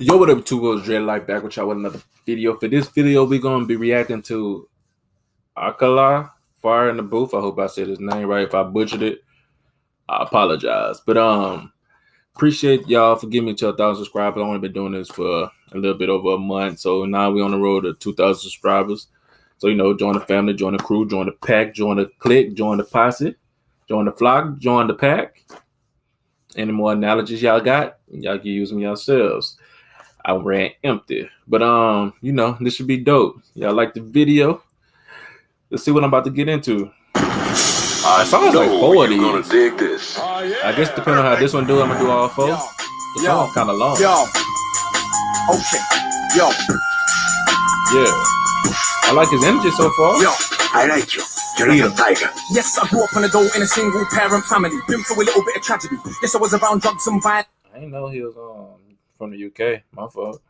Yo, what up, Two Wheels Dread Life back with y'all with another video. For this video, we're gonna be reacting to Akala, Fire in the Booth. I hope I said his name right. If I butchered it, I apologize. But appreciate y'all for giving me to 1,000 subscribers. I've only been doing this for a little bit over a month, so now we're on the road to 2,000 subscribers. So join the family, join the crew, join the pack, join the clique, join the posse, join the flock, join the pack. Any more analogies y'all got? Y'all can use them yourselves. I ran empty. But this should be dope. Y'all like the video? Let's see what I'm about to get into. I saw like 4 of these. Gonna dig this. I guess depending on how this one do, I'm gonna do all 4. The song kind of long. Okay. Yeah. I like his energy so far. I like you. You're like a tiger. Yes, I grew up on a dole in a single parent family. Been through a little bit of tragedy. Yes, I was around drugs and violence. I didn't know he was from the UK. My fault.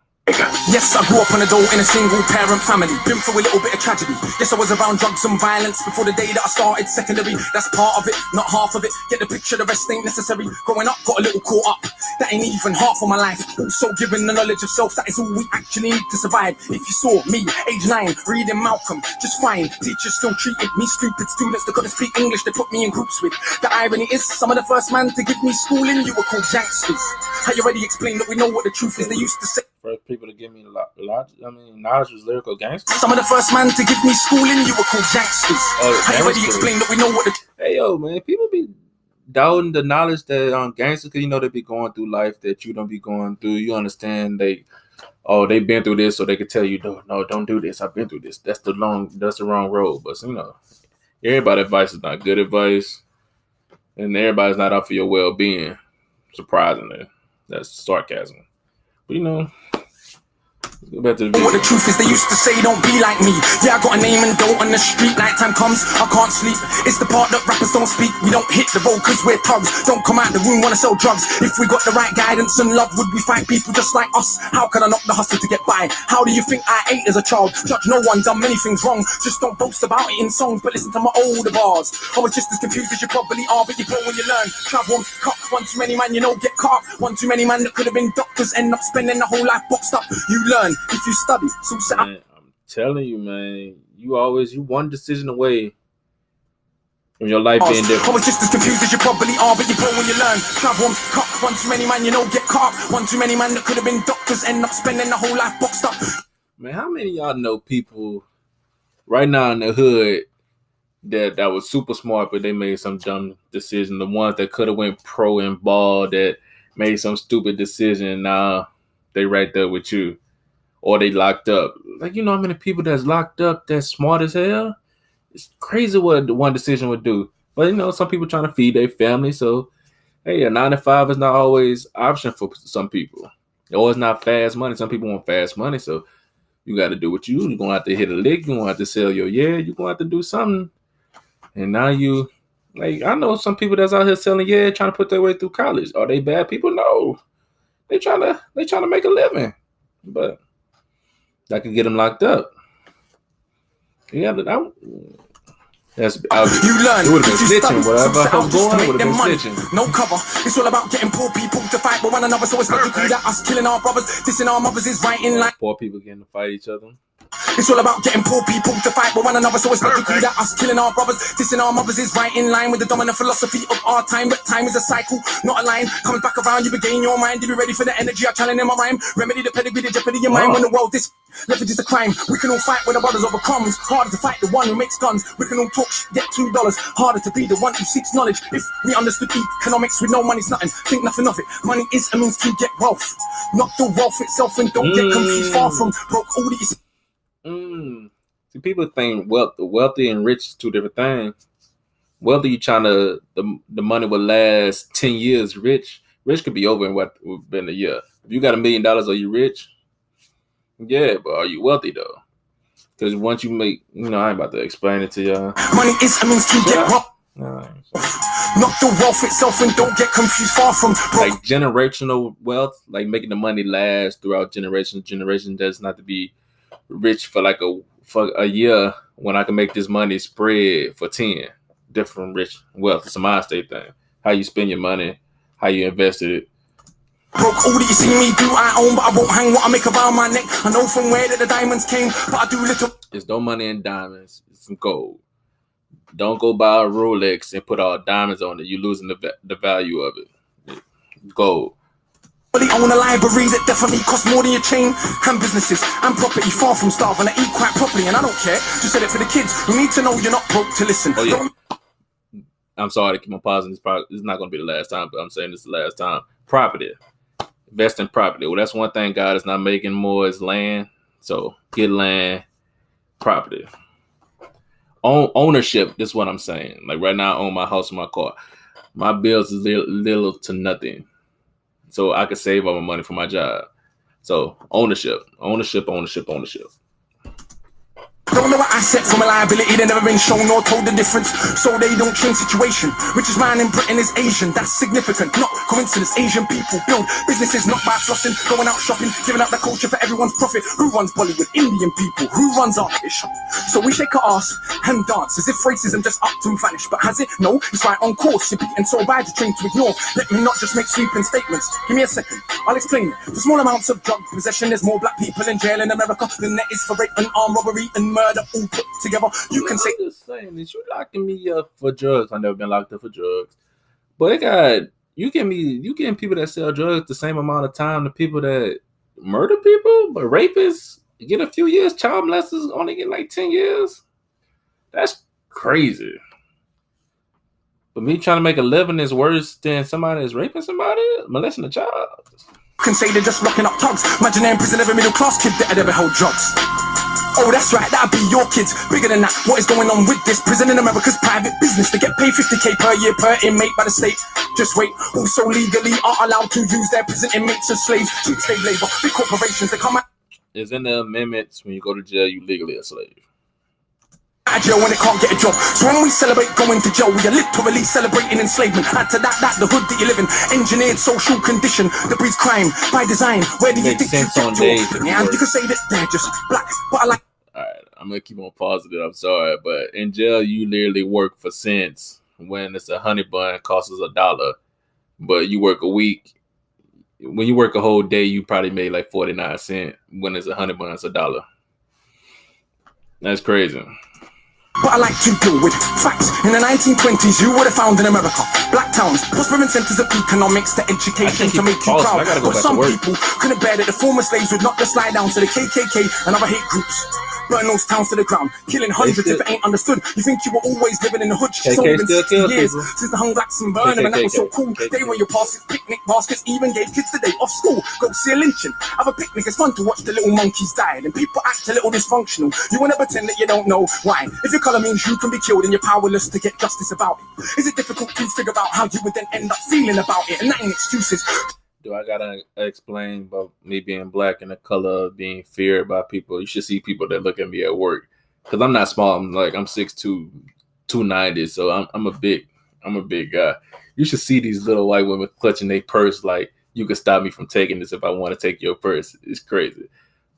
Yes, I grew up on a dole in a single parent family. Been through a little bit of tragedy. Yes, I was around drugs and violence before the day that I started secondary. That's part of it, not half of it. Get the picture, the rest ain't necessary. Growing up, got a little caught up. That ain't even half of my life. Also given the knowledge of self, that is all we actually need to survive. If you saw me, age 9, reading Malcolm, just fine. Teachers still treated me stupid. Students that couldn't speak English, they put me in groups with. The irony is, some of the first man to give me schooling, you were called gangsters. How you already explained that we know what the truth is. They used to say first people to give me knowledge was lyrical gangsters. Some of the first man to give me schooling, you were called gangsters. How you already explained that we know what the Hey yo, man, people be doubting the knowledge that gangsters, because they be going through life that you don't be going through. You understand they've been through this, so they could tell you, no, don't do this. I've been through this. That's the wrong road. But everybody's advice is not good advice, and everybody's not out for your well-being. Surprisingly, that's sarcasm. But back to the video. What the truth is, they used to say don't be like me. Yeah, I got a name and dough on the street. Nighttime comes, I can't sleep. It's the part that rappers don't speak. We don't hit the road cause we're thugs. Don't come out the room, wanna sell drugs. If we got the right guidance and love, would we find people just like us? How can I knock the hustle to get by? How do you think I ate as a child? Judge no one, done many things wrong. Just don't boast about it in songs, but listen to my older bars. I was just as confused as you probably are, but you grow when you learn. Travel, cut, one too many man, get caught. One too many man that could have been doctors, end up spending the whole life boxed up. You learn if you study. So man, I'm telling you, man, you one decision away from your life being different. I was just as confused as you probably are, but you grow when you learn. Travel, cut, one too many man, get caught. One too many man that could have been doctors, end up spending the whole life boxed up. Man, how many of y'all know people right now in the hood that was super smart, but they made some dumb decision? The ones that could have went pro and ball, that made some stupid decision, now they right there with you. Or they locked up. Like, how many people that's locked up that's smart as hell? It's crazy what the one decision would do. But, some people trying to feed their family. So, hey, a 9 to 5 is not always option for some people. Or it's not fast money. Some people want fast money. So, you got to do what you're going to have to hit a lick. You're going to have to sell your you're going to have to do something. And now I know some people that's out here selling trying to put their way through college. Are they bad people? No. They trying to make a living. But that could get them locked up. Yeah, but you learn. It would have been snitching, whatever. I was going, would have been snitching. No cover. It's all about getting poor people to fight with one another. So it's logical that us killing our brothers, dissing our mothers is right in line. Poor people getting to fight each other. It's all about getting poor people to fight with one another. So it's logical that us killing our brothers, dissing our mothers is right in line with the dominant philosophy of our time. But time is a cycle, not a line. Comes back around, you regain your mind. You be ready for the energy I challenge in my rhyme. Remedy the pedigree, the jeopardy of your mind. When the world leverage is a crime. We can all fight with the brothers over crumbs. Harder to fight the one who makes guns. We can all talk get $2. Harder to be the one who seeks knowledge. If we understood economics with no money's nothing, think nothing of it. Money is a means to get wealth, not the wealth itself. And don't get confused, far from broke. All these See, people think wealthy and rich is two different things. Wealthy, you trying to the money will last 10 years. Rich could be over in within a year. If you got $1 million, are you rich? Yeah, but are you wealthy though? Because once you make, I ain't about to explain it to y'all. Money is a means to get wealth, not the wealth itself. And don't get confused, far from like generational wealth, like making the money last throughout generations. Generation does not to be rich for a year when I can make this money spread for 10. Different rich wealth. It's a mind state thing. How you spend your money, how you invested it. Broke all that you see me do, I own, but I won't hang what I make around my neck. I know from where that the diamonds came, but I do little. There's no money in diamonds. It's some gold. Don't go buy a Rolex and put all diamonds on it. You're losing the value of it. Gold. They own a library that definitely costs more than your chain. And businesses and property far from starving. I eat quite properly and I don't care. Just said it for the kids who need to know you're not broke to listen. Oh, yeah. I'm sorry to keep on pausing. This is not going to be the last time, but I'm saying this is the last time. Property. Invest in property. Well, that's one thing God is not making more is land. So get land, property. Ownership, this is what I'm saying. Like right now, I own my house and my car. My bills is little to nothing. So I could save all my money for my job. So ownership. Don't know what asset from a liability, they never been shown or told the difference. So they don't change situation. Richest man in Britain is Asian, that's significant. Not coincidence, Asian people build businesses not by flossing, going out shopping, giving out the culture for everyone's profit. Who runs Bollywood? Indian people. Who runs our shop? So we shake our ass and dance as if racism just up to vanish. But has it? No, it's right on course. You're beaten so bad you're trained to ignore. Let me not just make sweeping statements. Give me a second, I'll explain it. For small amounts of drug possession, there's more black people in jail in America than there is for rape and armed robbery and murder all put together. You can say, I'm just saying this, you locking me up for drugs. I've never been locked up for drugs, but you getting people that sell drugs the same amount of time to people that murder people, but rapists get a few years. Child molesters only get like 10 years. That's crazy. But me trying to make a living is worse than somebody that's raping somebody, molesting a child. You can say they're just locking up thugs. Imagine they're in prison, every middle class kid that had ever held drugs. Oh, that's right, that'd be your kids. Bigger than that, what is going on with this? Prison in America's private business. They get paid 50k per year per inmate by the state. Just wait, also legally are allowed to use their prison inmates as slaves. Cheap slave labor, big corporations, they come out. It's in the amendments, when you go to jail, you legally a slave. At jail when they can't get a job. So when we celebrate going to jail, we are literally celebrating enslavement. Add to that the hood that you live in, engineered social condition that breeds crime by design. Where do you think you get your? And you can say that they're just black, but I like. All right, I'm gonna keep on positive. I'm sorry, but in jail you literally work for cents. When it's a honey bun, it costs us $1, but you work a week. When you work a whole day, you probably made like 49 cents. When it's a honey bun, it's $1. That's crazy. But I like to deal with facts. In the 1920s, you would have found in America black towns, prospering centers of economics to education to make you proud. But some people couldn't bear that the former slaves would not just slide down to the KKK and other hate groups. Burn those towns to the ground, killing hundreds if it ain't understood. You think you were always living in the hood? It's only been 60 years since the hung blacks and burn them, and that was so cool. They were your baskets, picnic baskets, even gave kids the day off school. Go see a lynching, have a picnic. It's fun to watch the little monkeys die, and people act a little dysfunctional. You wanna pretend that you don't know why? If your color means you can be killed and you're powerless to get justice about it, is it difficult to figure out how you would then end up feeling about it? And that ain't excuses. Do I gotta explain about me being black and the color of being feared by people? You should see people that look at me at work, because I'm not small. I'm 6'2", 290, so I'm a big guy. You should see these little white women clutching their purse like, you can stop me from taking this if I want to take your purse. It's crazy.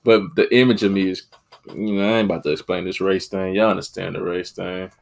But the image of me is, I ain't about to explain this race thing. Y'all understand the race thing.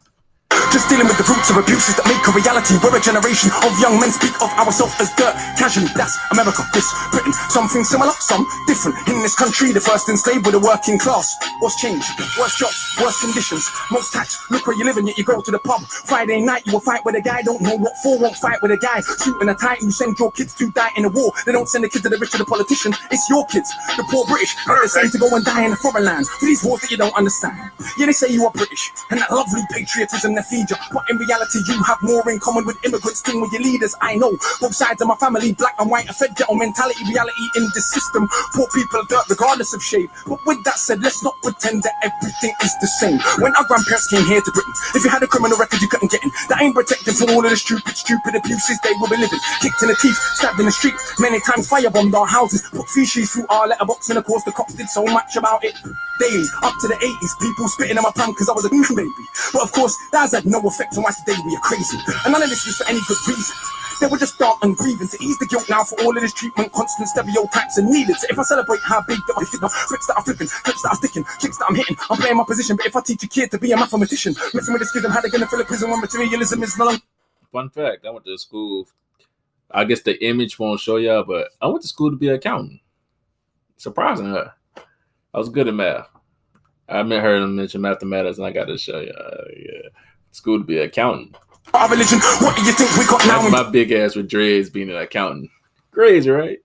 Just dealing with the roots of abuses that make a reality. We're a generation of young men speak of ourselves as dirt. Casually, that's America, this Britain. Something similar, some different. In this country, the first enslaved were the working class. What's changed? Worse jobs, worse conditions, most tax. Look where you're living, yet you go to the pub. Friday night, you will fight with a guy, don't know what for, won't fight with a guy. Shooting a tie, you send your kids to die in a war. They don't send the kids to the rich or the politician. It's your kids, the poor British. They're the same to go and die in a foreign land. For these wars that you don't understand. Yeah, they say you are British, and that lovely patriotism they feed you. But in reality, you have more in common with immigrants than with your leaders. I know both sides of my family, black and white, are fed ghetto mentality, reality in this system. Poor people dirt regardless of shade. But with that said, let's not pretend that everything is the same. When our grandparents came here to Britain, if you had a criminal record, you couldn't get in. That ain't protected from all of the stupid abuses they will be living. Kicked in the teeth, stabbed in the street, many times firebombed our houses, put feces through our letterbox, and of course the cops did so much about it. Daily, up to the 80s, people spitting in my palm because I was a new baby. But of course, that has had no effect on why today we are crazy. And none of this was for any good reason. They were just dark and grieving to ease the guilt now for all of this treatment. Constant stereotypes are needed. So if I celebrate how big that I hit, flips that I'm flipping, clips that I'm sticking, kicks that I'm hitting, I'm playing my position. But if I teach a kid to be a mathematician, messing with the schism, how they gonna fill a prison when materialism is no longer. Fun fact, I went to school I guess the image won't show y'all, but I went to school to be an accountant. Surprising her. I was good at math. I met her and mentioned mathematics, and I got to show you. School to be an accountant. Our religion, what do you think we got now? That's my big ass with dreads being an accountant. Crazy, right?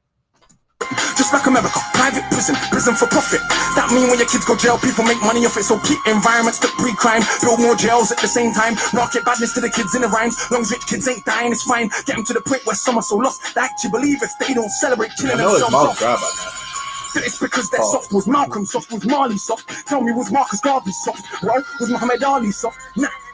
Just like America, private prison for profit. That mean when your kids go jail, people make money off it. So keep environments that breed crime, build more jails at the same time. Market badness to the kids in the rhymes. Long as rich kids ain't dying, it's fine. Get them to the point where some are so lost they actually believe if they don't celebrate killing themselves off. It's because they're soft. Was Malcolm soft? Was Marley soft? Tell me, was Marcus Garvey soft? Well, was Muhammad Ali soft?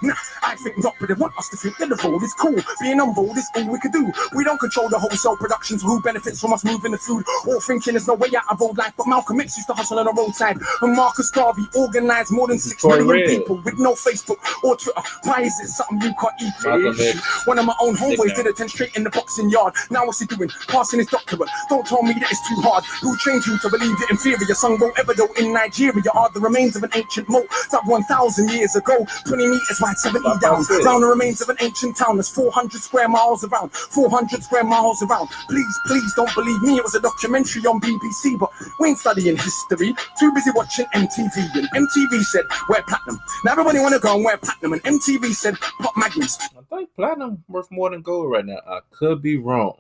Nah, I think not, but they want us to think that the vote is cool. Being on board is all we could do. We don't control the wholesale production, so who benefits from us moving the food? All thinking there's no way out of old life, but Malcolm X used to hustle on the roadside. And Marcus Garvey organized more than 6 million people with no Facebook or Twitter. Why is it something you can't eat? One of my own homeboys did attend straight in the boxing yard. Now what's he doing? Passing his doctorate. Don't tell me that it's too hard. Who trained you to believe you're inferior? Sung won't ever though. In Nigeria are the remains of an ancient moat that 1,000 years ago, 20 meters wide, 70 down. Down the remains of an ancient town that's 400 square miles around. 400 square miles around. Please don't believe me. It was a documentary on BBC, but we ain't studying history. Too busy watching MTV. And MTV said, wear platinum. Now everybody want to go and wear platinum. And MTV said, pop magnums. I think platinum worth more than gold right now. I could be wrong,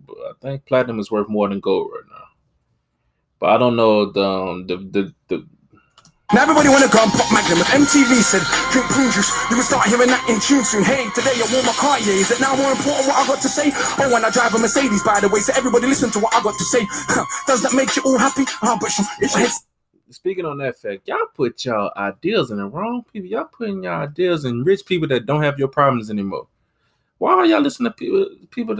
but I think platinum is worth more than gold right now. But I don't know the Now everybody wanna go and pop magnum. If MTV said drink prune juice, you will start hearing that in tune soon. Hey, today I wore my car, yeah. Is it now more important what I got to say? Oh, when I drive a Mercedes, by the way, so everybody listen to what I got to say. Does that make you all happy? But speaking on that fact, y'all put y'all ideas in the wrong people. Y'all putting y'all ideas in rich people that don't have your problems anymore. Why are y'all listening to people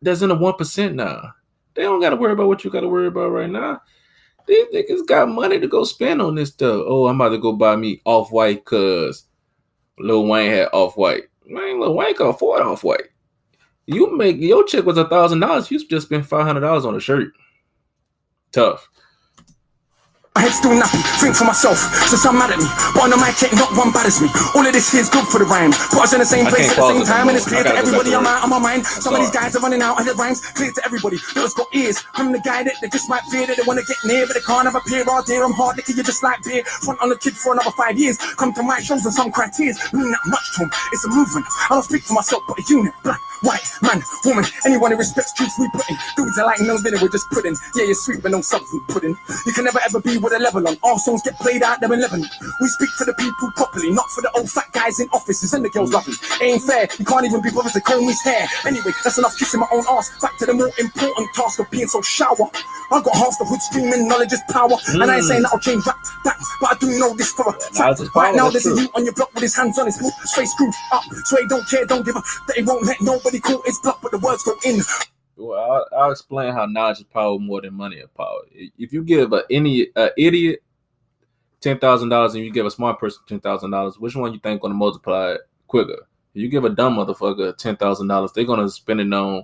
that's in the 1% now? They don't got to worry about what you got to worry about right now. These niggas got money to go spend on this stuff. Oh, I'm about to go buy me Off-White because Lil Wayne had Off-White. Man, Lil Wayne can afford Off-White. You make your check was $1,000. You just spent $500 on a shirt. Tough. My head's still nappy, think for myself, since I'm mad at me. But on the mic, not one batters me. All of this here's good for the rhymes. Put us in the same place at the same time, and it's clear to everybody I'm out of my mind. Some of these guys are running out of the rhymes, clear to everybody. Little got ears. I'm the guy that they just might fear, that they want to get near, but they can't have a peer. All dear, I'm hard liquor, you just like beer. Front on the kid for another 5 years. Come to my shows and some criteria mean that much to them. It's a movement. I don't speak for myself, but a unit. Black, white, man, woman, anyone who respects truth we put in. Dudes are like no dinner, we're just pudding. Yeah, you're sweet, but no substance pudding. You can never ever be with a level on. All songs get played out there in Lebanon. We speak for the people properly, not for the old fat guys in offices and the girls loving. Ain't fair, you can't even be bothered to comb his hair. Anyway, that's enough kissing my own ass. Back to the more important task of being so shower. I got half the hood screaming, knowledge is power. And I ain't saying that'll change that, but I do know this for a fact. Right now there's a youth on your block with his hands on his face screwed up. So he don't care, don't give a that he won't let nobody call his block, but the words go in. Well, I'll explain how knowledge is power more than money is power. If you give any idiot $10,000 and you give a smart person $10,000, which one you think gonna multiply it quicker? If you give a dumb motherfucker $10,000, they're gonna spend it on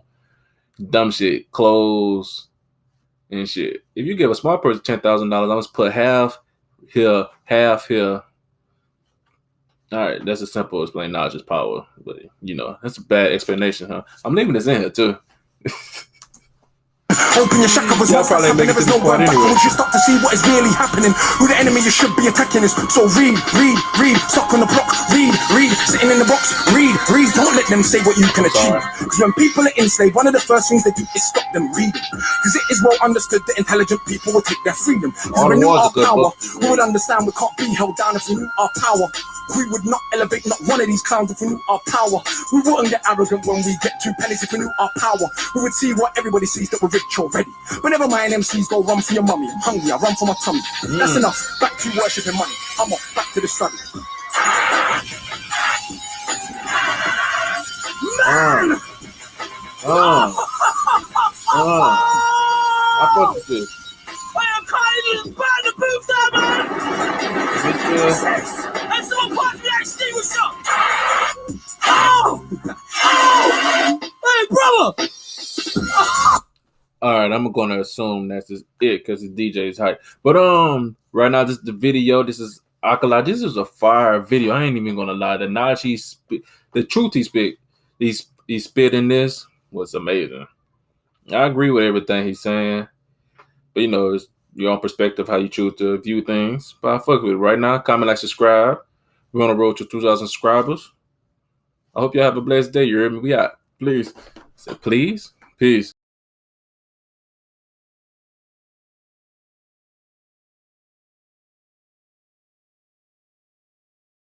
dumb shit, clothes, and shit. If you give a smart person $10,000, I'm gonna put half here, half here. All right, that's a simple explain. Knowledge is power, but you know that's a bad explanation, huh? I'm leaving this in here too. Open your shack up as well, there is no one back. Once you start to see what is really happening, who the enemy you should be attacking is. So read, stop on the block, read, sitting in the box, read, don't let them say what you can achieve. Because when people are enslaved, one of the first things they do is stop them reading. Because it is well understood that intelligent people will take their freedom. Because we knew our power, we would understand we can't be held down if we knew our power. We would not elevate not one of these clowns if we knew our power. We wouldn't get arrogant when we get 2 pennies if we knew our power. We would see what everybody sees that we're rich already. But never mind MCs go run for your mummy. I'm hungry, I run for my tummy. That's enough, back to worshiping money. I'm off, back to the study. Man! I fuck with this. I am kind of bad the booth there, man! And someone pass me that extinguisher! Oh! Hey, brother! All right, I'm gonna assume that's just it because the DJ is hype. But right now this is the video. This is Akala. This is a fire video. I ain't even gonna lie. The truth he spit in this. was amazing. I agree with everything he's saying, but it's your own perspective how you choose to view things. But I fuck with it. Right now, comment, like, subscribe. We're on the road to 2,000 subscribers. I hope y'all have a blessed day. You hear me? We out. Please. Say please. Peace.